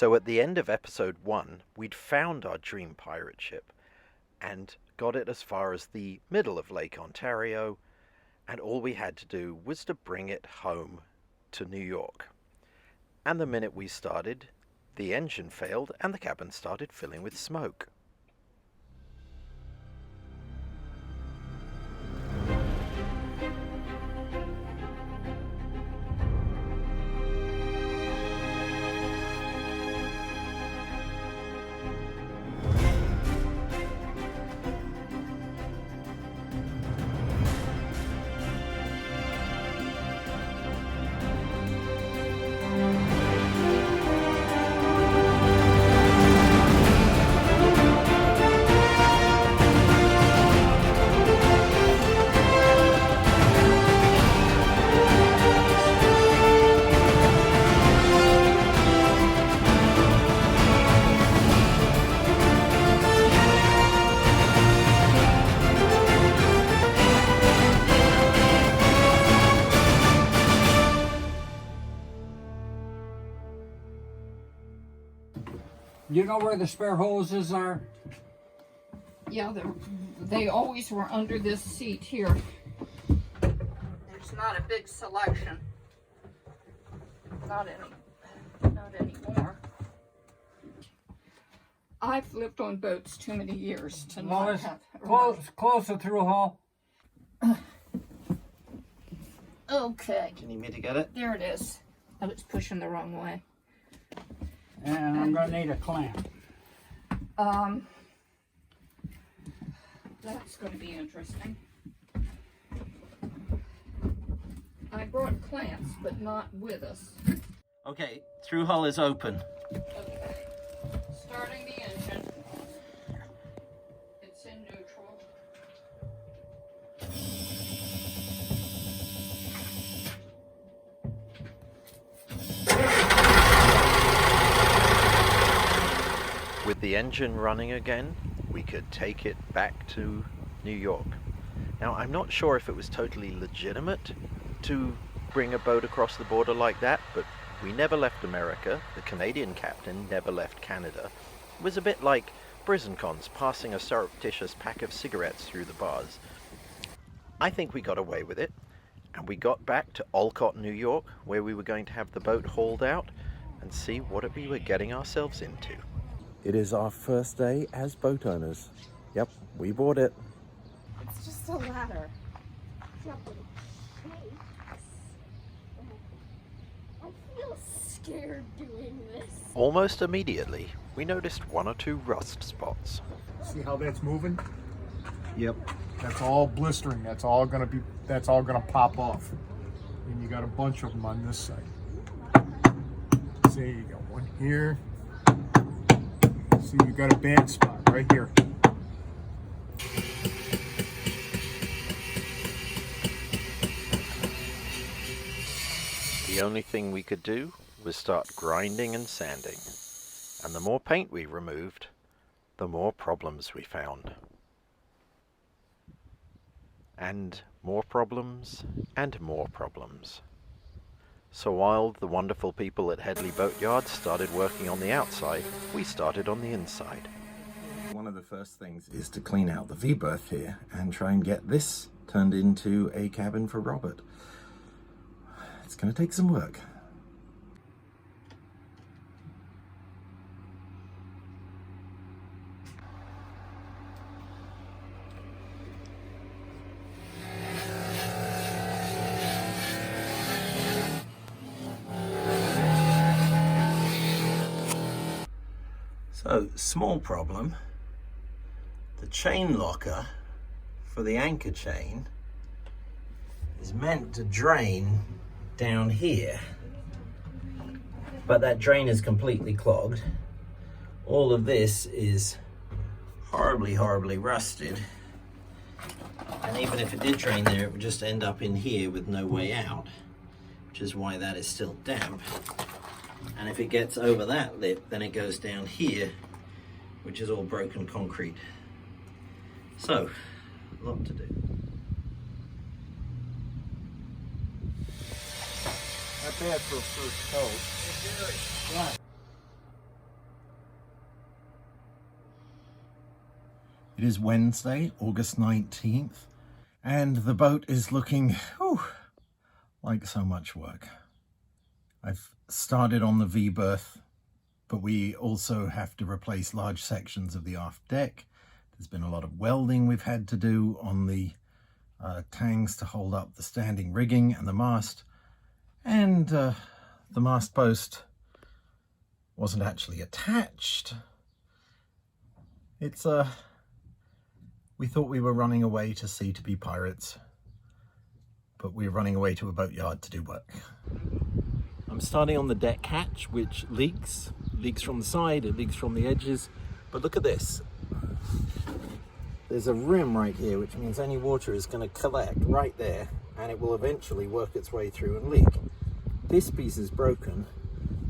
So at the end of episode 1, we'd found our dream pirate ship and got it as far as the middle of Lake Ontario, and all we had to do was to bring it home to New York. And the minute we started, the engine failed and the cabin started filling with smoke. You know where the spare hoses are? Yeah, they always were under this seat here. There's not a big selection. Not anymore. I've lived on boats too many years to not have. Close it through, Hall. Okay, Do you need me to get it? there it is. I was pushing the wrong way. And I'm gonna need a clamp. That's going to be interesting. I brought clamps, but not with us. Okay, through hull is open. Okay. Starting the engine. It's in neutral. With the engine running again, we could take it back to New York. Now, I'm not sure if it was totally legitimate to bring a boat across the border like that, but we never left America. The Canadian captain never left Canada. It was a bit like Brizoncons passing a surreptitious pack of cigarettes through the bars. I think we got away with it, and we got back to Olcott, New York, where we were going to have the boat hauled out and see what we were getting ourselves into. It is our first day as boat owners. Yep, we bought it. It's just a ladder. Yeah, but it shakes. I feel scared doing this. Almost immediately, we noticed one or two rust spots. See how that's moving? Yep. That's all blistering. That's all gonna pop off. And you got a bunch of them on this side. See, you got one here. See, you got a bad spot right here. The only thing we could do was start grinding and sanding. And the more paint we removed, the more problems we found. And more problems, and more problems. So while the wonderful people at Headley Boatyard started working on the outside, we started on the inside. One of the first things is to clean out the V-berth here and try and get this turned into a cabin for Robert. It's going to take some work. So, small problem. The chain locker for the anchor chain is meant to drain down here, but that drain is completely clogged. All of this is horribly rusted, and even if it did drain there, it would just end up in here with no way out, which is why that is still damp. And if it gets over that lip, then it goes down here, which is all broken concrete. So, a lot to do. Not bad for a first coat. Right. It is Wednesday, August 19th, and the boat is looking like so much work. I've started on the V-berth, but we also have to replace large sections of the aft deck. There's been a lot of welding we've had to do on the tangs to hold up the standing rigging and the mast. And the mast post wasn't actually attached. It's we thought we were running away to sea to be pirates, but we're running away to a boatyard to do work. I'm starting on the deck hatch, which leaks from the side, it leaks from the edges. But look at this. There's a rim right here, which means any water is going to collect right there, and it will eventually work its way through and leak. This piece is broken.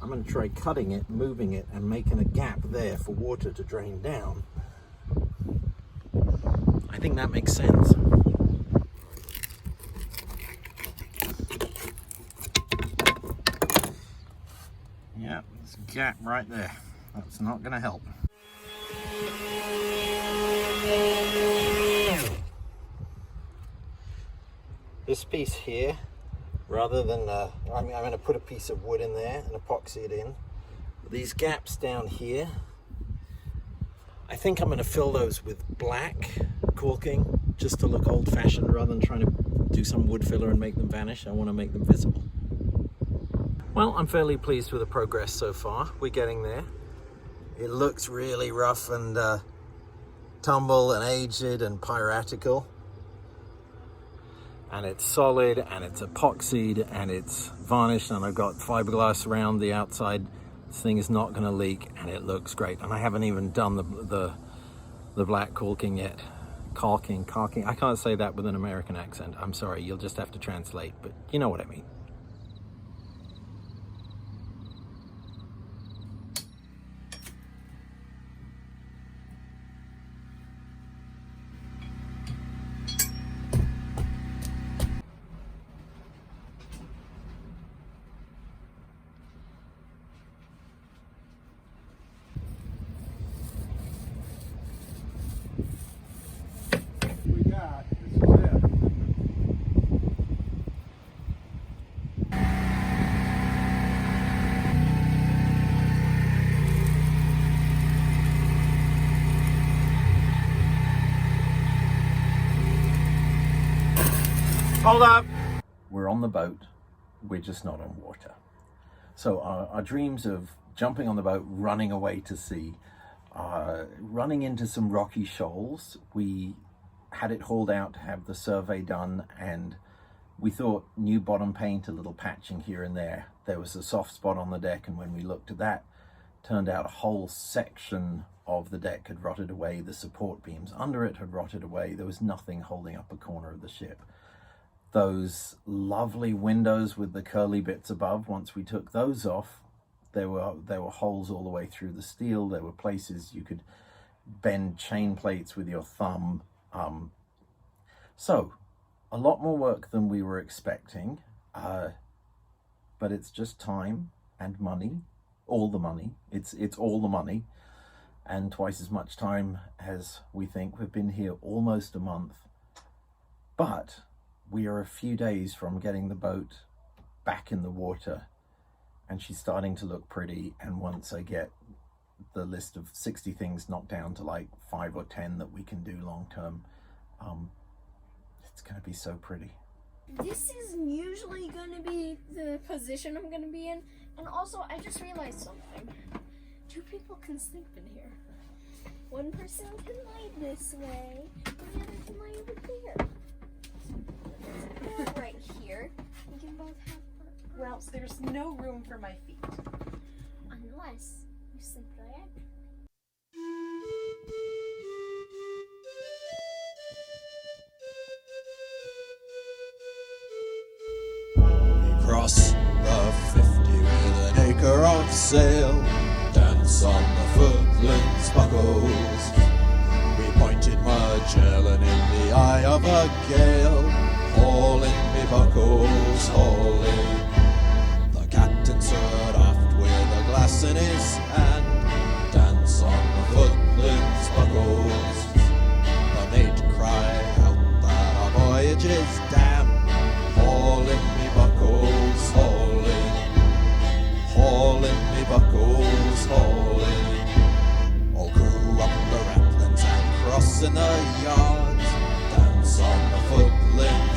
I'm going to try cutting it, moving it, and making a gap there for water to drain down. I think that makes sense. Yeah, there's a gap right there. That's not going to help. This piece here, rather than, I'm going to put a piece of wood in there and epoxy it in. These gaps down here, I think I'm going to fill those with black caulking, just to look old-fashioned rather than trying to do some wood filler and make them vanish. I want to make them visible. Well, I'm fairly pleased with the progress so far. We're getting there. It looks really rough and tumble and aged and piratical. And it's solid and it's epoxied and it's varnished, and I've got fiberglass around the outside. This thing is not going to leak and it looks great. And I haven't even done the black caulking yet. Caulking. I can't say that with an American accent. I'm sorry, you'll just have to translate, but you know what I mean. Hold up! We're on the boat, we're just not on water. So our dreams of jumping on the boat, running away to sea, running into some rocky shoals. We had it hauled out to have the survey done, and we thought new bottom paint, a little patching here and there. There was a soft spot on the deck, and when we looked at that, turned out a whole section of the deck had rotted away. The support beams under it had rotted away. There was nothing holding up a corner of the ship. Those lovely windows with the curly bits above, once we took those off, there were holes all the way through the steel. There were places you could bend chain plates with your thumb. So a lot more work than we were expecting, but it's just time and money, all the money. It's all the money, and twice as much time as we think. We've been here almost a month, but we are a few days from getting the boat back in the water, and she's starting to look pretty. And once I get the list of 60 things knocked down to like 5 or 10 that we can do long term, it's going to be so pretty. This is usually going to be the position I'm going to be in. And also, I just realized something. 2 people can sleep in here. One person can lie this way, and the other can lie over there. Right here. We can both have. Well, there's no room for my feet. Unless you sleep diagonally. We cross the 50 with an acre of sail, dance on the footlands buckles. We pointed Magellan in the eye of a gale, hauling me buckles, hauling. The captain stood aft with a glass in his hand, dance on the footlands buckles. in the yard, dance on the footlights.